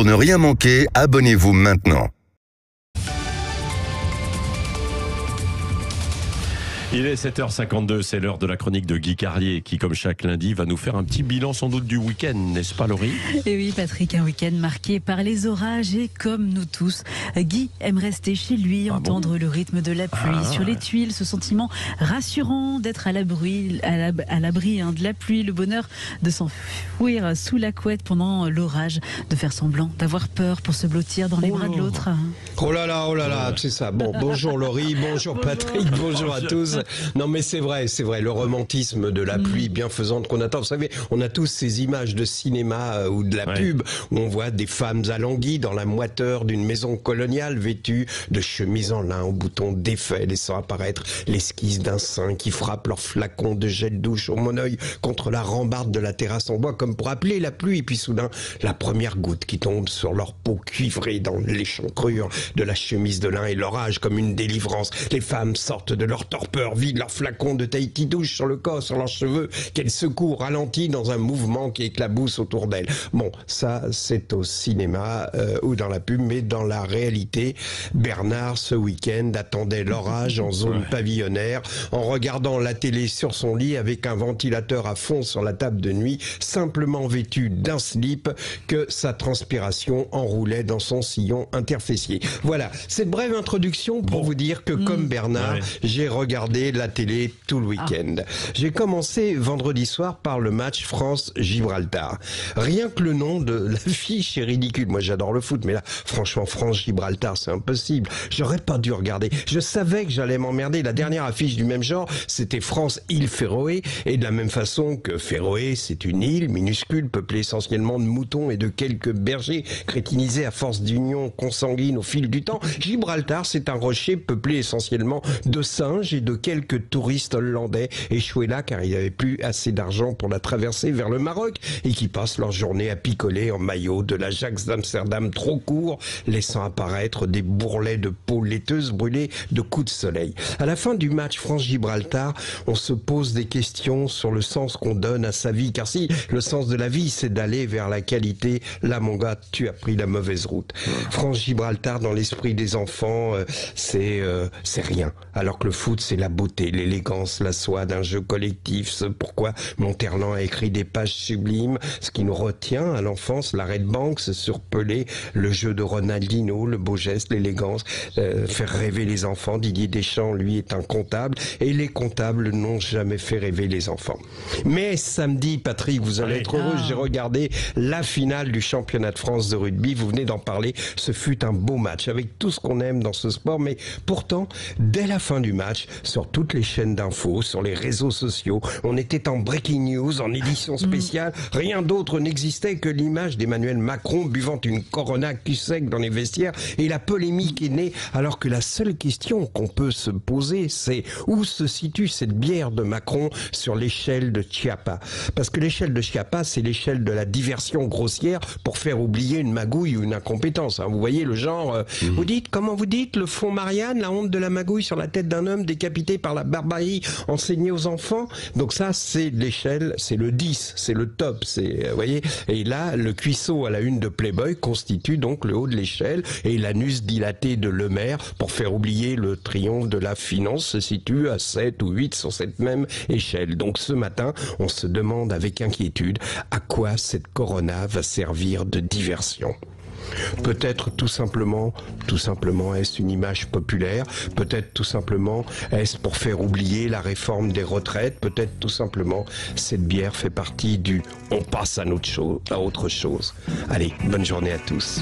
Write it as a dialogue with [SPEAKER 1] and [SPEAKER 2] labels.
[SPEAKER 1] Pour ne rien manquer, abonnez-vous maintenant.
[SPEAKER 2] Il est 7h52, c'est l'heure de la chronique de Guy Carlier qui, comme chaque lundi, va nous faire un petit bilan sans doute du week-end, n'est-ce pas Laurie?
[SPEAKER 3] Et oui Patrick, un week-end marqué par les orages et comme nous tous, Guy aime rester chez lui, entendre le rythme de la pluie sur les tuiles, ce sentiment rassurant d'être à l'abri de la pluie, le bonheur de s'enfouir sous la couette pendant l'orage, de faire semblant d'avoir peur pour se blottir dans les bras de l'autre.
[SPEAKER 4] Oh là là, c'est ça. Bon, bonjour Laurie, bonjour Patrick, bonjour à tous. Non mais c'est vrai, le romantisme de la pluie bienfaisante qu'on attend. Vous savez, on a tous ces images de cinéma ou de la pub où on voit des femmes alanguies dans la moiteur d'une maison coloniale vêtues de chemises en lin aux boutons défaits, laissant apparaître l'esquisse d'un sein qui frappe leur flacon de gel douche au monoeil contre la rambarde de la terrasse en bois comme pour appeler la pluie. Et puis soudain, la première goutte qui tombe sur leur peau cuivrée dans l'échancrure de la chemise de lin et l'orage comme une délivrance. Les femmes sortent de leur torpeur, vident leur flacon de Tahiti douche sur le corps, sur leurs cheveux, qu'elles secouent ralenties dans un mouvement qui éclabousse autour d'elles. Bon, ça c'est au cinéma ou dans la pub, mais dans la réalité, Bernard ce week-end attendait l'orage en zone pavillonnaire, en regardant la télé sur son lit avec un ventilateur à fond sur la table de nuit, simplement vêtu d'un slip que sa transpiration enroulait dans son sillon interfessier. Voilà, cette brève introduction pour vous dire que comme Bernard, j'ai regardé la télé tout le week-end. J'ai commencé vendredi soir par le match France-Gibraltar. Rien que le nom de l'affiche est ridicule. Moi j'adore le foot, mais là franchement France-Gibraltar c'est impossible. J'aurais pas dû regarder. Je savais que j'allais m'emmerder. La dernière affiche du même genre c'était France-Île Féroé, et de la même façon que Féroé c'est une île minuscule peuplée essentiellement de moutons et de quelques bergers crétinisés à force d'union consanguine au fil du temps, Gibraltar c'est un rocher peuplé essentiellement de singes et de quelques touristes hollandais échoués là car il n'y avait plus assez d'argent pour la traverser vers le Maroc et qui passent leur journée à picoler en maillot de l'Ajax d'Amsterdam trop court, laissant apparaître des bourrelets de peau laiteuse brûlée de coups de soleil. À la fin du match France-Gibraltar, on se pose des questions sur le sens qu'on donne à sa vie, car si le sens de la vie c'est d'aller vers la qualité, là mon gars tu as pris la mauvaise route. France-Gibraltar dans l'esprit des enfants c'est rien, alors que le foot c'est la beauté, l'élégance, la soie d'un jeu collectif, ce pourquoi Monterland a écrit des pages sublimes, ce qui nous retient à l'enfance, l'arrêt de banque, se surpeler, le jeu de Ronaldinho, le beau geste, l'élégance, faire rêver les enfants. Didier Deschamps, lui, est un comptable, et les comptables n'ont jamais fait rêver les enfants. Mais samedi, Patrick, vous allez être heureux, j'ai regardé la finale du championnat de France de rugby, vous venez d'en parler, ce fut un beau match, avec tout ce qu'on aime dans ce sport, mais pourtant, dès la fin du match, sur toutes les chaînes d'infos, sur les réseaux sociaux, on était en breaking news, en édition spéciale, rien d'autre n'existait que l'image d'Emmanuel Macron buvant une Corona cul sec dans les vestiaires, et la polémique est née, alors que la seule question qu'on peut se poser, c'est où se situe cette bière de Macron sur l'échelle de Chiappa? Parce que l'échelle de Chiappa, c'est l'échelle de la diversion grossière pour faire oublier une magouille ou une incompétence. Hein. Vous voyez le genre, vous dites, comment vous dites, le fond Marianne, la honte de la magouille sur la tête d'un homme décapité par la barbarie enseignée aux enfants. Donc ça, c'est l'échelle, c'est le 10, c'est le top, c'est, vous voyez. Et là, le cuisseau à la une de Playboy constitue donc le haut de l'échelle, et l'anus dilaté de Le Maire, pour faire oublier le triomphe de la finance, se situe à 7 ou 8 sur cette même échelle. Donc ce matin, on se demande avec inquiétude à quoi cette Corona va servir de diversion. Peut-être tout simplement est-ce une image populaire, peut-être tout simplement est-ce pour faire oublier la réforme des retraites, peut-être tout simplement cette bière fait partie du on passe à autre chose. Allez, bonne journée à tous.